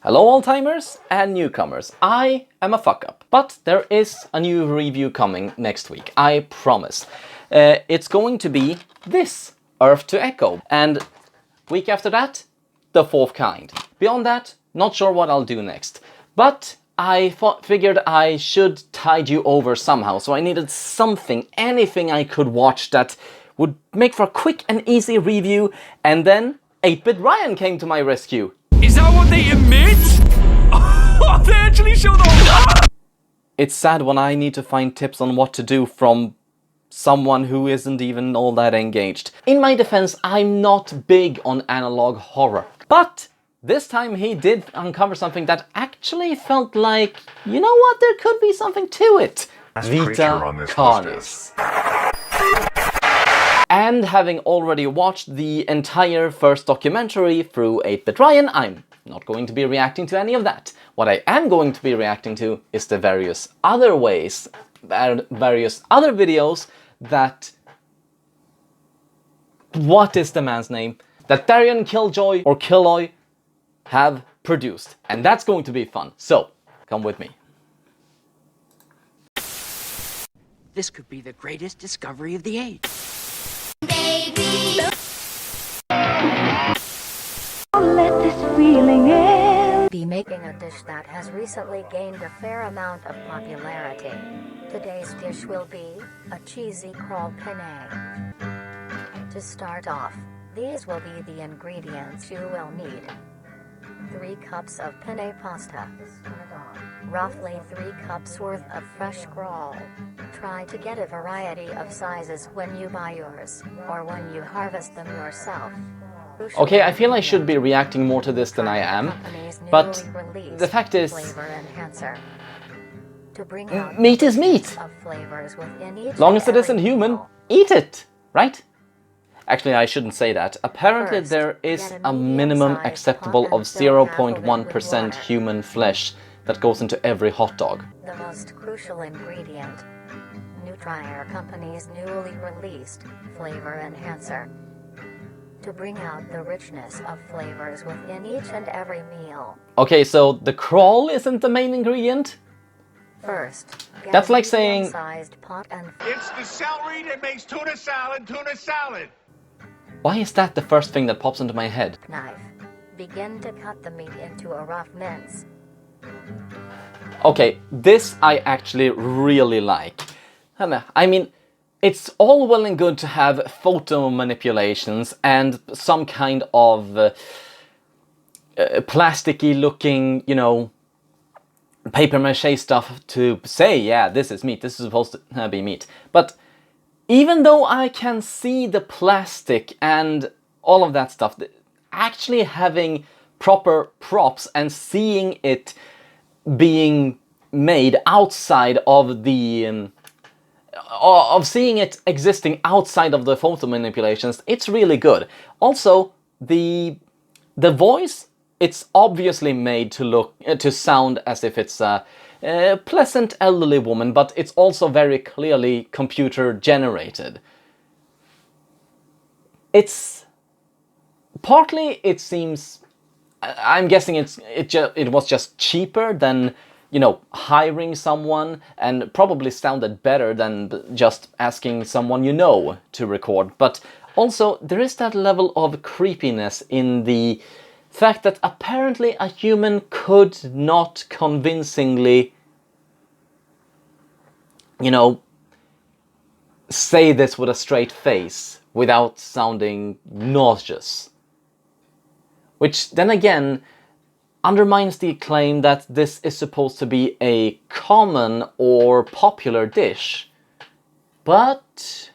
Hello old-timers and newcomers, I am a fuck-up, but there is a new review coming next week, I promise. It's going to be this, Earth to Echo, and week after that, the fourth kind. Beyond that, not sure what I'll do next, but I figured I should tide you over somehow, so I needed something, anything I could watch that would make for a quick and easy review, and then 8-Bit Ryan came to my rescue. Is that what they emit? Oh, they actually show the... It's sad when I need to find tips on what to do from someone who isn't even all that engaged. In my defense, I'm not big on analog horror. But this time he did uncover something that actually felt like, you know what, there could be something to it. VITA CARNIS. And having already watched the entire first documentary through 8-Bit Ryan, I'm not going to be reacting to any of that. What I am going to be reacting to is the various other ways, various other videos that... What is the man's name? That Darian Killjoy or Killoy have produced. And that's going to be fun. So, come with me. This could be the greatest discovery of the age. Baby, let this feeling in. Be making a dish that has recently gained a fair amount of popularity. Today's dish will be a cheesy crawl penne. To start off, these will be the ingredients you will need. 3 cups of penne pasta. Roughly 3 cups worth of fresh crawl. Try to get a variety of sizes when you buy yours, or when you harvest them yourself. Okay, I feel I should be reacting more to this than I am, but the fact is, meat is meat. Long as it isn't human, eat it, right? Actually, I shouldn't say that. Apparently there is a minimum acceptable of 0.1% human flesh that goes into every hot dog. The most crucial ingredient, Nutrier Company's newly released flavor enhancer. To bring out the richness of flavors within each and every meal. Okay, so the crawl isn't the main ingredient? First, that's like saying... It's the celery that makes tuna salad. Why is that the first thing that pops into my head? Knife. Begin to cut the meat into a rough mince. Okay, this I actually really like. I mean, it's all well and good to have photo manipulations and some kind of plasticky looking, you know, paper mache stuff to say, yeah, this is meat, this is supposed to be meat. But even though I can see the plastic and all of that stuff, actually having proper props and seeing it being made outside of the... of seeing it existing outside of the photo manipulations, it's really good. Also, the voice, it's obviously made to look to sound as if it's a pleasant elderly woman, but it's also very clearly computer generated. It's partly, it seems, I'm guessing it was just cheaper than, you know, hiring someone, and probably sounded better than just asking someone you know to record. But also, there is that level of creepiness in the fact that apparently a human could not convincingly, you know, say this with a straight face without sounding nauseous. Which, then again, undermines the claim that this is supposed to be a common or popular dish. But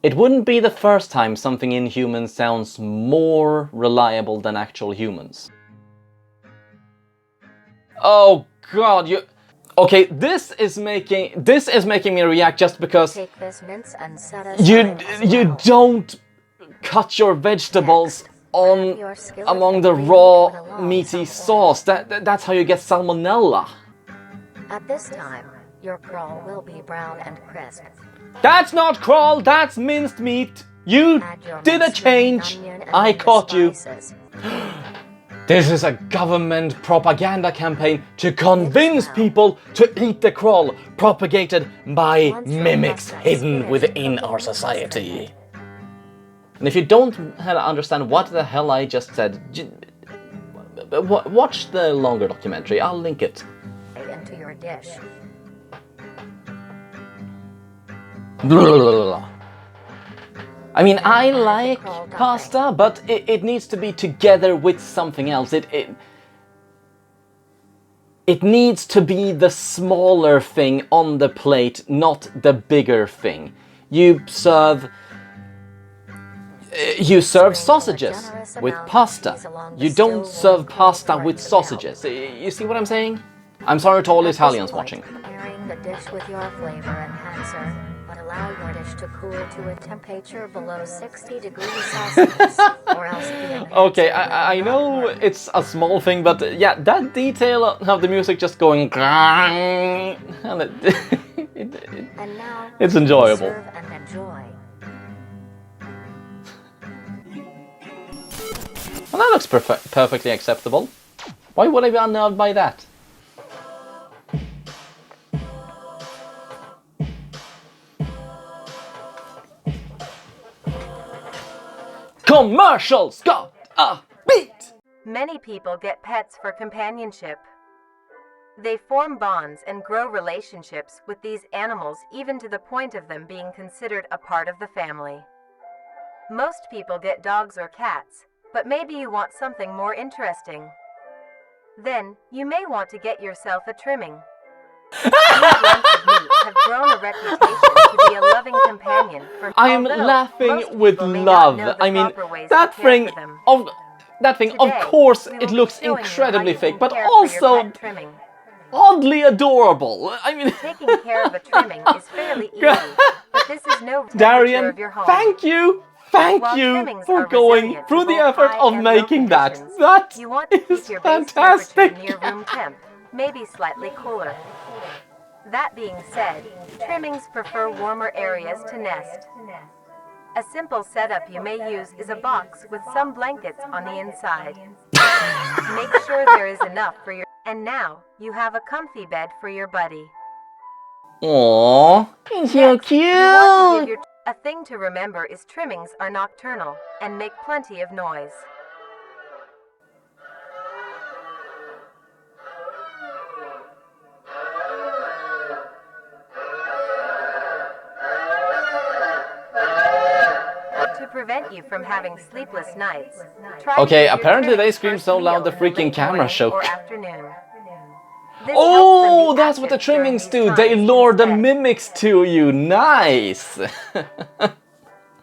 it wouldn't be the first time something inhuman sounds more reliable than actual humans. Oh god, you... Okay, this is making me react just because you don't cut your vegetables among the raw meaty sauce. That's how you get salmonella. At this time, your crawl will be brown and crisp. That's not crawl, that's minced meat. You did a change. I caught you. This is a government propaganda campaign to convince people to eat the crawl, propagated by mimics hidden within our society. And if you don't understand what the hell I just said, watch the longer documentary. I'll link it. Into your dish. I mean, I like pasta, but it needs to be together with something else. It needs to be the smaller thing on the plate, not the bigger thing. You serve sausages with pasta. You don't serve pasta with sausages. You see what I'm saying? I'm sorry to all Italians watching. Preparing the dish with your flavor enhancer, but allow your dish to cool to a temperature below 60 degrees Celsius, or else the enhancer Okay, will I not know work. it's a small thing, but yeah, that detail of the music just going and And now, it's enjoyable. serve and enjoy. Well, that looks perfectly acceptable. Why would I be unnerved by that? Commercials got a beat! Many people get pets for companionship. They form bonds and grow relationships with these animals, even to the point of them being considered a part of the family. Most people get dogs or cats, but maybe you want something more interesting. Then, you may want to get yourself a trimming. These lumps of meat have grown a reputation to be a loving companion for I am although laughing most with people may not love. know the I mean, proper ways that to care thing for them. of Today, course, we will it be looks showing you how incredibly you fake, can but care for your also pet trimming. oddly adorable. I mean, Taking care of a trimming is fairly easy, but this is no temperature Darian, of your home. thank you While you trimmings for are going resilient through to the both effort high of and low making that. conditions, That you want to is keep your base fantastic. temperature near room temp, maybe slightly cooler. That being said, trimmings prefer warmer areas to nest. A simple setup you may use is a box with some blankets on the inside. Make sure there is enough for your... And now, you have a comfy bed for your buddy. Aww, it's so Next, you want to give cute. a thing to remember is trimmings are nocturnal and make plenty of noise. To prevent you from having sleepless nights, try Okay, to do your apparently they trimmings scream first so loud meal the in the freaking late camera morning shook. or afternoon. This Oh, helps them be that's what the active during trimmings these do. They times lure the instead. mimics to you. Nice.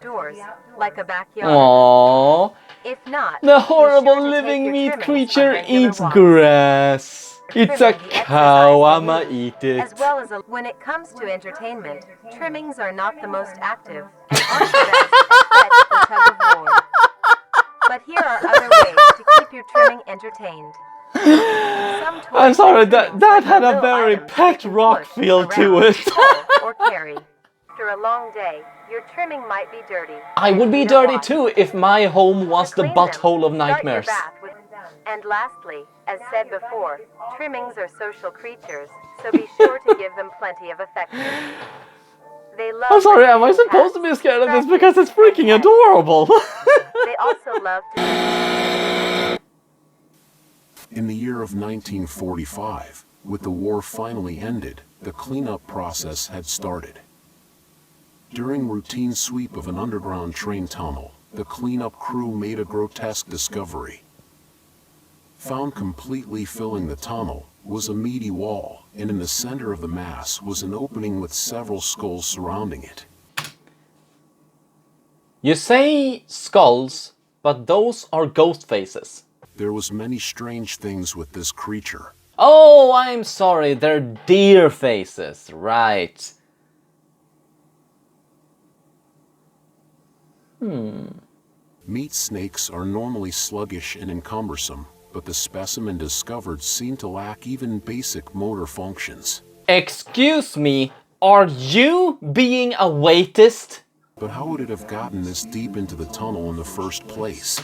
Doors, like a backyard. Aww. If not, The be horrible sure to take living your meat trimmings on creature regular eats walks. grass. It's a Trimming the cow, exercise I'ma they need, eat it. As well as when it comes to entertainment, trimmings are not the most active and aren't the best at fetch or tug of war. But here are other ways to keep your trimming entertained. Some toys I'm sorry, and trimmings that like had a little very items pet you can rock push, feel to around, it. pull, or carry. After a long day, your trimming might be dirty. I would be Need a dirty wash. too if my home was To the clean them, butthole of start your nightmares. bath with- And lastly, as said before, trimmings are social creatures, so be sure to give them plenty of affection. They love I'm sorry, am I licking supposed to pats, be scared of this scratching, because it's and freaking petting. adorable? They also love to... In the year of 1945, with the war finally ended, the cleanup process had started. During routine sweep of an underground train tunnel, the cleanup crew made a grotesque discovery. Found completely filling the tunnel was a meaty wall, and in the center of the mass was an opening with several skulls surrounding it. You say skulls, but those are ghost faces. There was many strange things with this creature. Oh, I'm sorry, they're deer faces, right. Meat snakes are normally sluggish and encumbersome, but the specimen discovered seemed to lack even basic motor functions. Excuse me, are you being a waitist? But how would it have gotten this deep into the tunnel in the first place?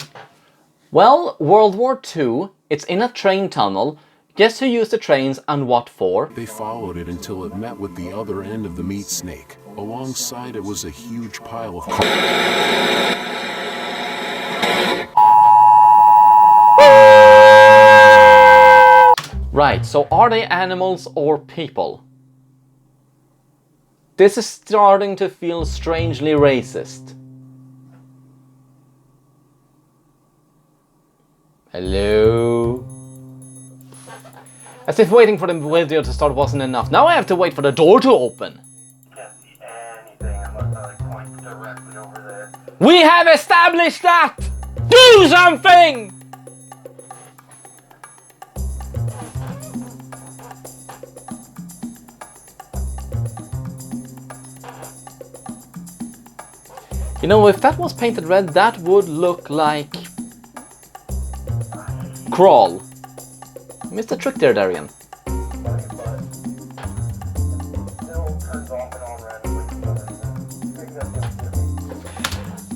Well, World War II, it's in a train tunnel. Guess who used the trains and what for? They followed it until it met with the other end of the meat snake. Alongside it was a huge pile of Right, so are they animals or people? This is starting to feel strangely racist. Hello? As if waiting for the video to start wasn't enough. Now I have to wait for the door to open. Can't see anything unless I point directly over there. We have established that! Do something! You know, if that was painted red, that would look like... Crawl. Missed a trick there, Darian.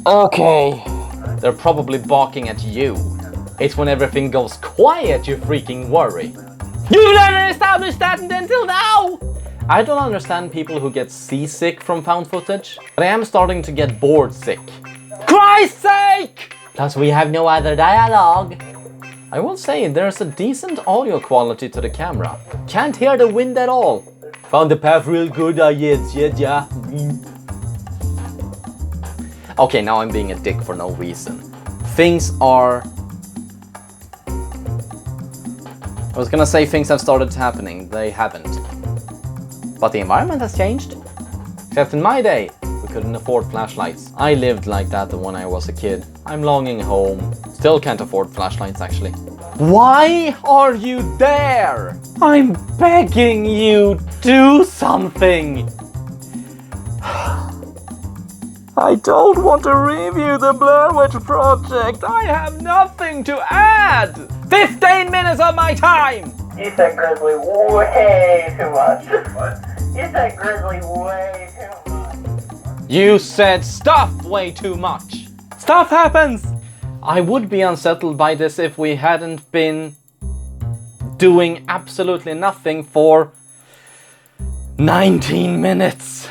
Okay. They're probably barking at you. It's when everything goes quiet you freaking worry. You've never established that until now! I don't understand people who get seasick from found footage, but I am starting to get bored sick. Christ's sake! Plus we have no other dialogue. I will say there's a decent audio quality to the camera. Can't hear the wind at all. Found the path real good, yeah. Okay, now I'm being a dick for no reason. Things are... I was gonna say things have started happening, they haven't. But the environment has changed. Except in my day, we couldn't afford flashlights. I lived like that when I was a kid. I'm longing home. Still can't afford flashlights actually. Why are you there? I'm begging you, do something! I don't want to review the Blair Witch Project. I have nothing to add! 15 minutes of my time! You said grizzly way too much. What? You said grizzly way too much. You said stuff way too much. Stuff happens! I would be unsettled by this if we hadn't been doing absolutely nothing for 19 minutes.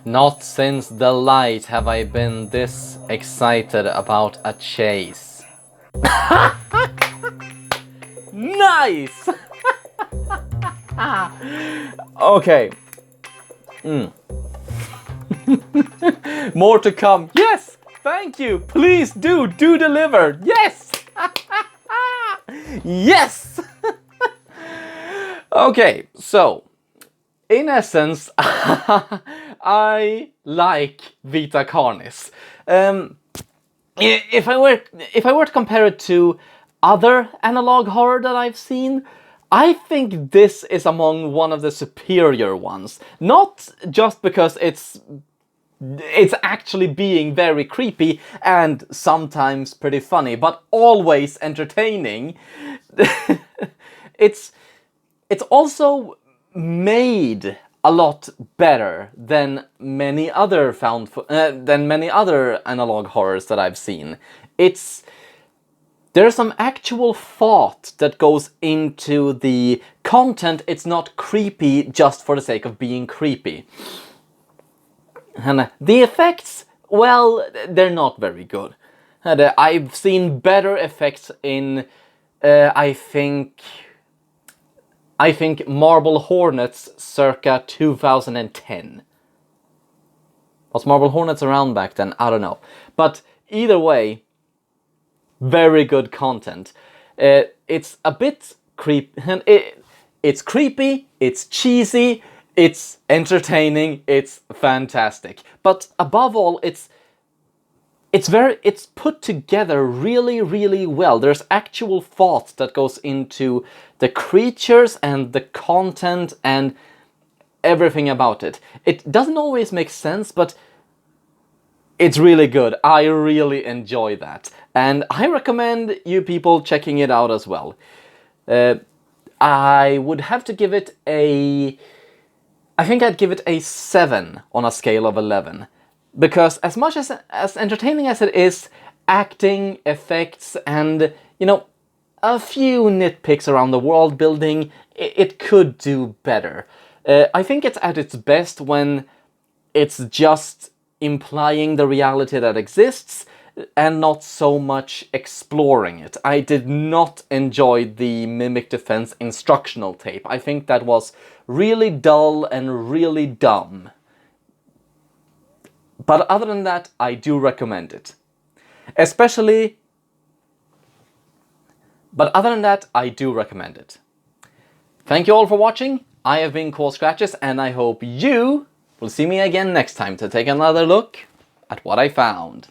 Not since the light have I been this excited about a chase. Nice! Okay. More to come. Yes! Thank you! Please do deliver! Yes! Yes! Okay, so in essence, I like VITA CARNIS. If I were to compare it to other analog horror that I've seen, I think this is among one of the superior ones. Not just because it's actually being very creepy and sometimes pretty funny, but always entertaining. It's also made a lot better than many other analog horrors that I've seen. There's some actual thought that goes into the content. It's not creepy just for the sake of being creepy. And the effects, well, they're not very good. And I've seen better effects in, I think Marble Hornets circa 2010. Was Marble Hornets around back then? I don't know. But either way, very good content. It's a bit it's creepy, it's cheesy, it's entertaining, it's fantastic. But above all, it's put together really, really well. There's actual thought that goes into the creatures and the content and everything about it. It doesn't always make sense, but it's really good. I really enjoy that. And I recommend you people checking it out as well. I would have to give it I think I'd give it a 7 on a scale of 11. Because as much as entertaining as it is, acting, effects, and you know, a few nitpicks around the world building. It could do better. I think it's at its best when it's just implying the reality that exists and not so much exploring it. I did not enjoy the Mimic Defense instructional tape. I think that was really dull and really dumb. But other than that, I do recommend it. But other than that, I do recommend it. Thank you all for watching. I have been Core Scratches, and I hope you will see me again next time to take another look at what I found.